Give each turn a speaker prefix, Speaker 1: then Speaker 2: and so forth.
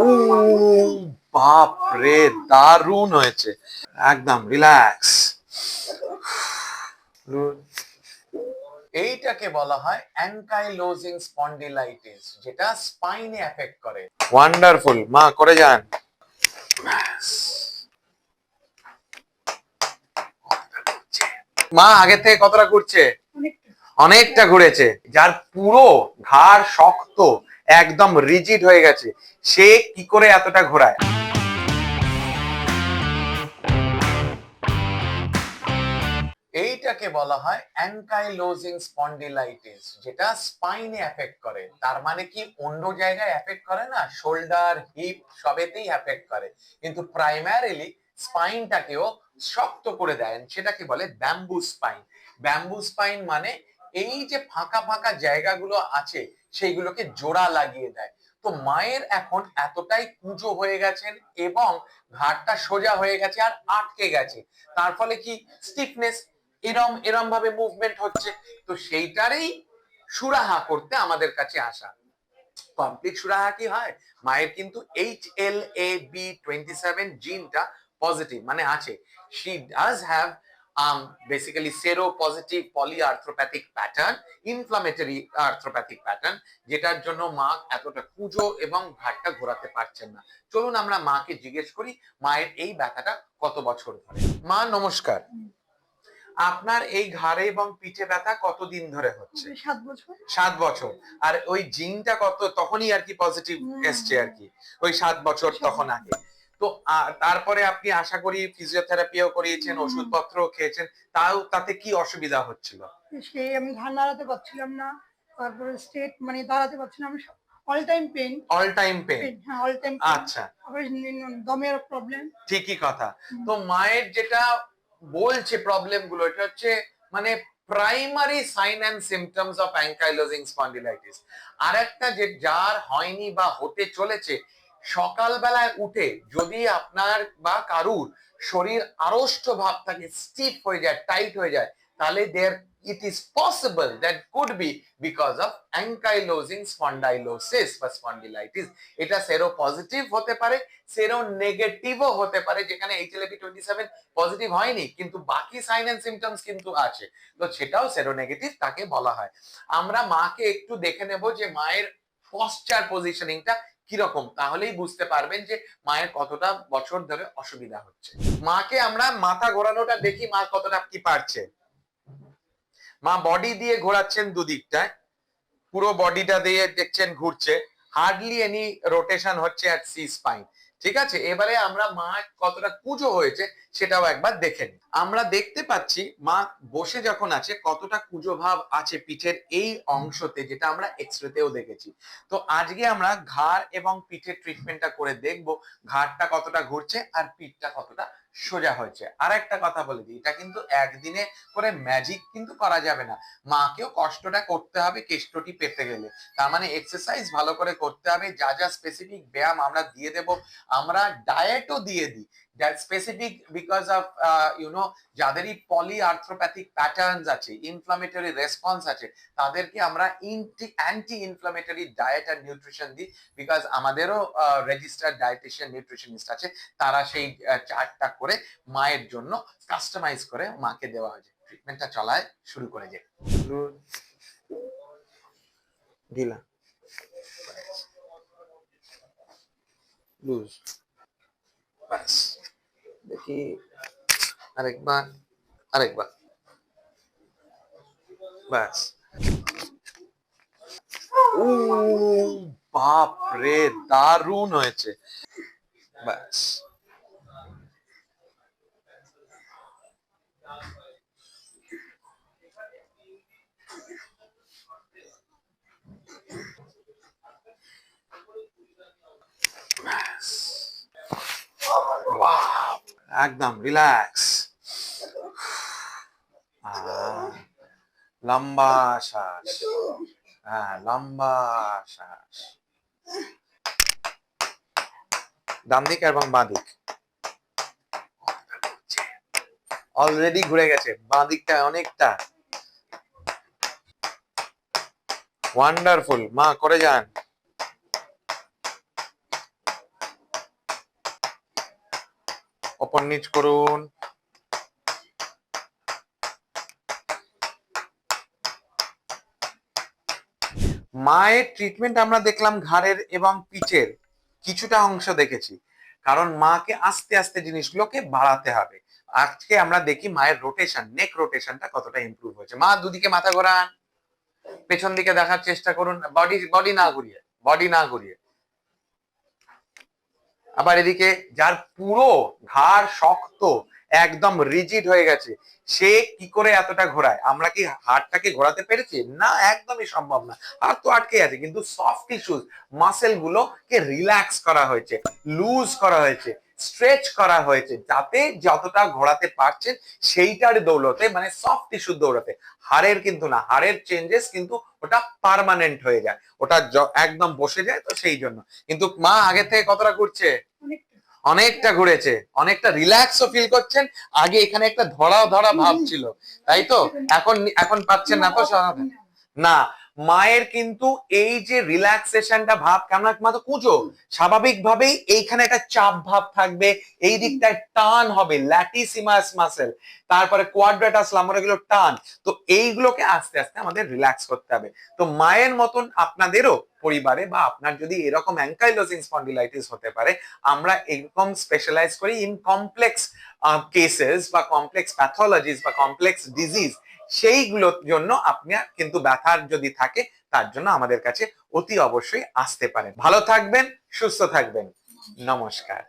Speaker 1: ও বাপ রে, দারুণ হয়েছে। একদম রিল্যাক্স। এইটাকে বলা হয় অ্যাঙ্কাইলোজিং স্পন্ডিলাইটিস, যেটা স্পাইনে এফেক্ট করে। ওয়ান্ডারফুল, মা করে যান। মা আগে থেকে কতটা ঘুরছে? অনেকটা ঘুরেছে। যার পুরো ঘাড় শক্ত, একদম রিজিড হয়ে গেছে, সে কি করে এতটা ঘোরায়? এইটাকে বলা হয় অ্যাঙ্কাইলোজিং স্পন্ডিলাইটিস, যেটা স্পাইনে এফেক্ট করে। তার মানে কি অন্য জায়গায় এফেক্ট করে না, শোল্ডার হিপ সবেতেই এফেক্ট করে, কিন্তু প্রাইমারিলি স্পাইনটাকেও শক্ত করে দেয়। সেটাকে বলে ব্যাম্বু স্পাইন। ব্যাম্বু স্পাইন মানে এই যে ফাঁকা ফাঁকা জায়গাগুলো আছে সেইগুলোকে জোড়া লাগিয়ে দেয়। তো মায়ের এখন এতটাই কুঁজো হয়ে গেছেন এবং ঘাড়টা সোজা হয়ে গেছে আর আটকে গেছে, তার ফলে কি স্টিফনেস, এরম এরম ভাবে মুভমেন্ট হচ্ছে। তো সেইটারই সুরাহা করতে আমাদের কাছে আসা। কমপ্লিট সুরাহা কি হয়, মায়ের কিন্তু HLA-B27 জিনটা পজিটিভ মানে আছে। She does have basically seropositive polyarthropathic pattern, inflammatory arthropathic pattern, যেটার জন্য মা এতটা কুঁজো এবং ঘাড়টা ঘোরাতে পারছেন না। চলুন আমরা মাকে জিজ্ঞেস করি মায়ের এই ব্যথাটা কত বছর ধরে। মা নমস্কার, আপনার এই ঘাড়ে এবং পিঠে ব্যথা কতদিন ধরে হচ্ছে?
Speaker 2: 7 বছর।
Speaker 1: 7 বছর। আর ওই জিনটা কত তখনই আর কি পজিটিভ এসছে আর কি, ওই 7 বছর তখন আগে। তো তারপরে আপনি আশা করি ফিজিওথেরাপিও করিয়েছেন, ওষুধপত্র খেয়েছেন, তাতে কি অসুবিধা হচ্ছিল?
Speaker 2: সেই আমি ঘাড় নাড়াতে পারছিলাম না, তারপরে স্ট্রেট মানে দাঁড়াতে পারছিলাম না, all time pain.
Speaker 1: All time pain?
Speaker 2: হ্যাঁ, অল টাইম।
Speaker 1: আচ্ছা,
Speaker 2: আবার দমের প্রবলেম।
Speaker 1: ঠিকই কথা। তো মায়ের যেটা বলছে প্রবলেম গুলো, এটা হচ্ছে মানে primary sign and symptoms of ankylosing spondylitis. আর একটা যে যার হয়নি বা হতে চলেছে, সকালবেলায় উঠে যদি আপনার বা কারুর শরীর আড়ষ্ট ভাব থাকে, স্টিফ হয়ে যায়, টাইট হয়ে যায়, তাহলে it is possible that could be because of ankylosing spondylosis বা স্পন্ডিলাইটিস। এটা সেরো পজিটিভ হতে পারে, সেরো নেগেটিভও হতে পারে, যেখানে HLA-B27 পজিটিভ হয়নি কিন্তু বাকি সাইন এন্ড সিমটমস কিন্তু আছে, তো সেটাও সেরো নেগেটিভ, তাকে বলা হয়। আমরা মাকে একটু দেখে নেব যে মায়ের পশ্চার পজিশনিংটা কিরকম, তাহলেই বুঝতে পারবেন যে মায়ের কতটা বছর ধরে অসুবিধা হচ্ছে। মাকে আমরা মাথা ঘোরানোটা দেখি মা কতটা কি পারছে। মা বডি দিয়ে ঘোরাচ্ছেন দুদিকটায়, পুরো বডিটা দিয়ে দেখছেন ঘুরছে, হার্ডলি এনি রোটেশন হচ্ছে অ্যাট সি স্পাইন। ঠিক আছে, এবারে আমরা মা কতটা কুঁজো হয়েছে সেটাও একবার দেখে নিই। আমরা দেখতে পাচ্ছি মা বসে যখন আছে কতটা কুঁজো ভাব আছে পিঠের এই অংশতে, যেটা আমরা এক্সরেতেও দেখেছি। তো আজকে আমরা ঘাড় এবং পিঠের ট্রিটমেন্টটা করে দেখব ঘাড়টা কতটা ঘুরছে আর পিঠটা কতটা সোজা হয়েছে। আর একটা কথা বলে দিই, এটা কিন্তু একদিনে করে ম্যাজিক কিন্তু করা যাবে না, মাকেও কষ্টটা করতে হবে কেষ্টটি পেতে গেলে। তার মানে এক্সারসাইজ ভালো করে করতে হবে, যা যা স্পেসিফিক ব্যায়াম আমরা দিয়ে দেব, আমরা ডায়েটও দিয়ে দিই দ্যাট স্পেসিফিক বিকজ অফ যাদেরই পলিআর্থ্রোপ্যাথিক প্যাটার্নস আছে, ইনফ্লামেটরি রেসপন্স আছে, তাদেরকে আমরা অ্যান্টি ইনফ্লামেটরি ডায়েট আর নিউট্রিশন দিই, বিকজ আমাদেরও রেজিস্টার্ড ডায়েটিশিয়ান নিউট্রিশনিস্ট আছে, তারা সেই চার্টটা করে মায়ের জন্য কাস্টমাইজ করে মাকে দেওয়া হয়েছে। ট্রিটমেন্টটা চলায় শুরু করে যায়। ঢিলা লুজ, ব্যাস। দেখি আরেকবার, আরেকবার, ব্যাস। ও বাপ রে, দারুণ হয়েছে, ব্যাস। একদম রিল্যাক্স। লম্বা শ্বাস, হ্যাঁ লম্বা শ্বাস। ডান দিক এবং বাঁ দিক অলরেডি ঘুরে গেছে, বাঁ দিকটা অনেকটা। ওয়ান্ডারফুল, মা করে যান। ওপর নিচ করুন। মায়ের ট্রিটমেন্ট আমরা দেখলাম ঘাড়ের এবং পিঠের কিছুটা অংশ দেখেছি, কারণ মাকে আস্তে আস্তে জিনিসগুলোকে বাড়াতে হবে। আজকে আমরা দেখি মায়ের রোটেশন, নেক রোটেশনটা কতটা ইমপ্রুভ হয়েছে। মা দুদিকে মাথা ঘোরান, পেছন দিকে দেখার চেষ্টা করুন, বডি না ঘুরিয়ে। আবার এদিকে যার পুরো ঘাড় শক্ত, একদম রিজিড হয়ে গেছে, সে কি করে এতটা ঘোরায়? আমরা কি হাড়টাকে ঘোরাতে পেরেছি? না, একদমই সম্ভব না। হাড় তো আটকে আছে, কিন্তু সফট টিস্যুস, মাসেল গুলোকে রিল্যাক্স করা হয়েছে, লুজ করা হয়েছে, স্ট্রেচ করা হয়েছে, যাতে যতটা ঘোরাতে পারছেন সেইটার দৌলতে, মানে সফট টিস্যুর দৌলতে। হাড়ের কিন্তু না, হাড়ের চেঞ্জেস কিন্তু ওটা পার্মানেন্ট হয়ে যায়, ওটা একদম বসে যায়, তো সেই জন্য। কিন্তু মা আগে থেকে কতটা ঘুরছে? অনেকটা ঘুরেছে, অনেকটা রিল্যাক্সও ফিল করছেন। আগে এখানে একটা ধরা ধরা ভাব ছিল, তাই তো? এখন এখন পাচ্ছেন না তো? না, মায়ের কিন্তু এই যে রিল্যাক্সেশনটা ভাব, কেমন মা তো কুঁচো, স্বাভাবিকভাবেই এইখানে একটা চাপ ভাব থাকবে, এই দিকটায় টান হবে, ল্যাটিসিমাস মাসেল, তারপরে কোয়াড্রাটাস লাম্বার, এগুলো টান। তো এইগুলোকে আস্তে আস্তে আমাদের রিল্যাক্স করতে হবে। তো মায়ের মতন আপনাদেরও পরিবারে বা আপনার যদি এরকম অ্যাঙ্কাইলোজিং স্পন্ডিলাইটিস হতে পারে, আমরা এরকম স্পেশালাইজ করি ইন কমপ্লেক্স কেসেস বা কমপ্লেক্স প্যাথোলজিস বা কমপ্লেক্স ডিজিজ। সেইগুলোর জন্য আপনি কিন্তু ব্যথার যদি থাকে, তার জন্য আমাদের কাছে অতি অবশ্যই আসতে পারেন। ভালো থাকবেন, সুস্থ থাকবেন। নমস্কার।